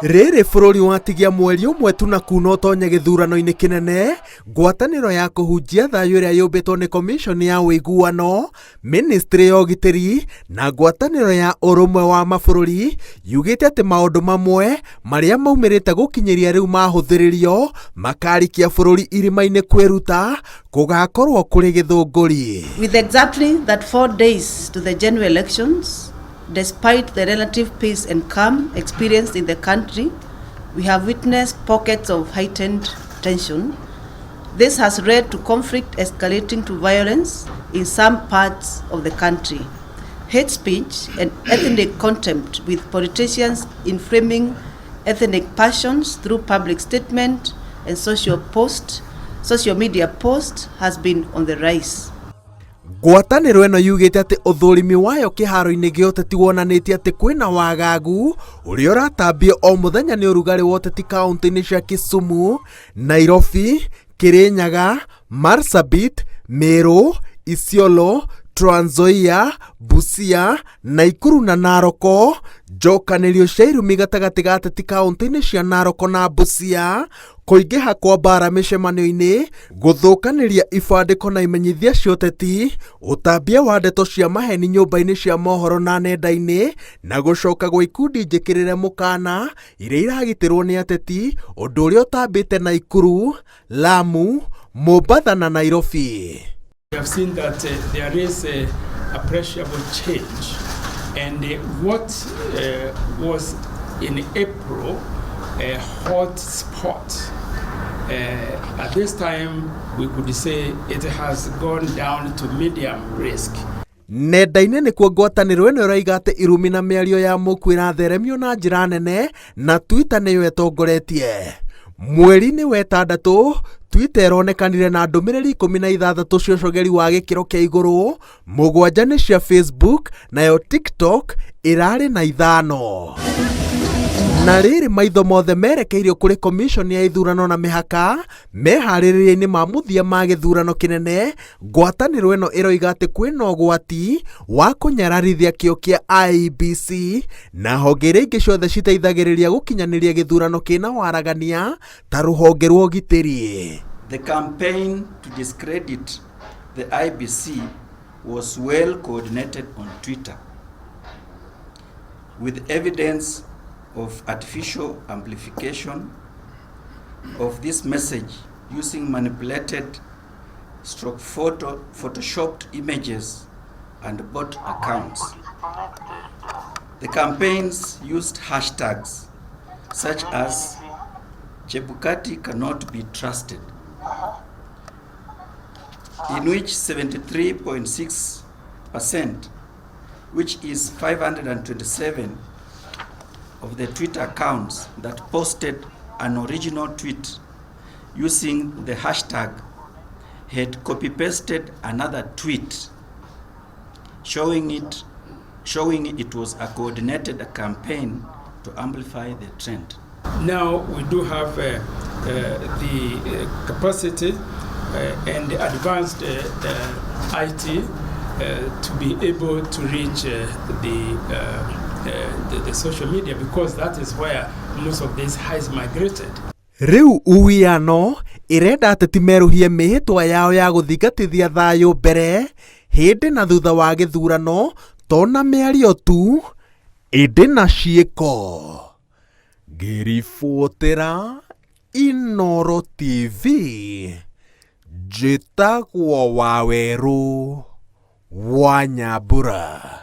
Rĩrĩ bũrũri watigia mweri ũmwe tu na kuuna ũtonye gĩthurano-inĩ kĩnene, ngwatanĩro ya kũhunjia thayũ ĩrĩa yũmbĩtwo nĩ Commission ya Ũiguano, Ministry ya Ũgitĩri na ngwatanĩro ya Ũrũmwe wa Mabũrũri yugĩte atĩ maũndũ mamwe marĩa maumĩrĩte gũkinyĩria rĩu mahũthĩrĩrio makarikia bũrũri irima-inĩ kwĩruta kũgakorwo kũrĩ gĩthũngũri. With exactly that 4 days to the general elections, despite the relative peace and calm experienced in the country, we have witnessed pockets of heightened tension. This has led to conflict escalating to violence in some parts of the country, hate speech and ethnic contempt, with politicians inflaming ethnic passions through public statement and social media posts has been on the rise. Ngwatanĩro ĩno yugĩte atĩ ũthũrimi wayo kĩharo-inĩ gĩa ũteti wonanĩtie atĩ kwĩna wagagu ũrĩa ũratambio o mũthenya nĩ ũrugarĩ wa ũteti kaunti-inĩ cia Kisumu, Nairobi, Kirinyaga, Marsabit, Meru, Isiolo, Trans Nzoia, Busia, Nakuru na Naroko. Njokanĩrio cia irumi gatagatĩ ga ateti kaunti-inĩ cia Naroko na Busia, kũingĩha kwa mbara mĩcemanio-inĩ, gũthũkanĩria ibandĩko na imenyithia cia ũteti, ũtambia wa ndeto cia maheni nyũmba-inĩ cia mohoro na nenda-inĩ, na gũcoka gwa ikundi njĩkĩrĩre mũkana iria iragitĩrwo nĩ ateti, ũndũ ũrĩa ũtambĩte Nakuru, Lamu, Mombasa na Nairobi. We have seen that there is a appreciable change, and what was in April a hot spot, at this time we could say it has gone down to medium risk. Nenda-inĩ nĩkuo ngwatanĩro ĩno ĩraiga atĩ irumi na mĩario ya muku ĩratheremio na njĩra nene, na Twitter nĩyo ĩtongoretie. Mweri-inĩ wa ĩtandatũ, Twitter ĩronekanire na ndũmĩrĩri 16 cia ũcogeri wa gĩkĩro kĩa igũrũ, 7 nĩ cia Facebook, nayo TikTok ĩrarĩ na 5. Na rĩrĩ maitho mothe merekeirio kũrĩ Commission ya ithurano na mĩhaka meharĩrĩria-inĩ ma mũthia ma gĩthurano kĩnene, ngwatanĩro ĩno ĩroiga atĩ kwĩna ũgwati wa kũnyararithia kĩo kĩa IEBC na honge iria ingĩ ciothe citeithagĩrĩria gũkinyanĩria gĩthurano kĩna waragania ta rũhonge rwa ũgitĩri. The campaign to discredit the IEBC was well coordinated on Twitter, with evidence of artificial amplification of this message using manipulated photoshopped images and bot accounts. The campaigns used hashtags such as Chebukati cannot be trusted, in which 73.6%, which is 527 of the Twitter accounts that posted an original tweet using the hashtag had copy-pasted another tweet showing it was a coordinated campaign to amplify the trend. Now we do have the capacity and the advanced IT to be able to reach the social media, because that is where most of this has migrated. Riu uwiano irenda ateti meruhie mĩhĩtwa yao ya gũthingatithia thayũ mbere hĩndĩ na thutha wa gĩthurano, tona mĩario tu ĩndĩ na ciĩko. Ngĩribotera Inooro TV, njĩtagwo Waweru wa Nyambura.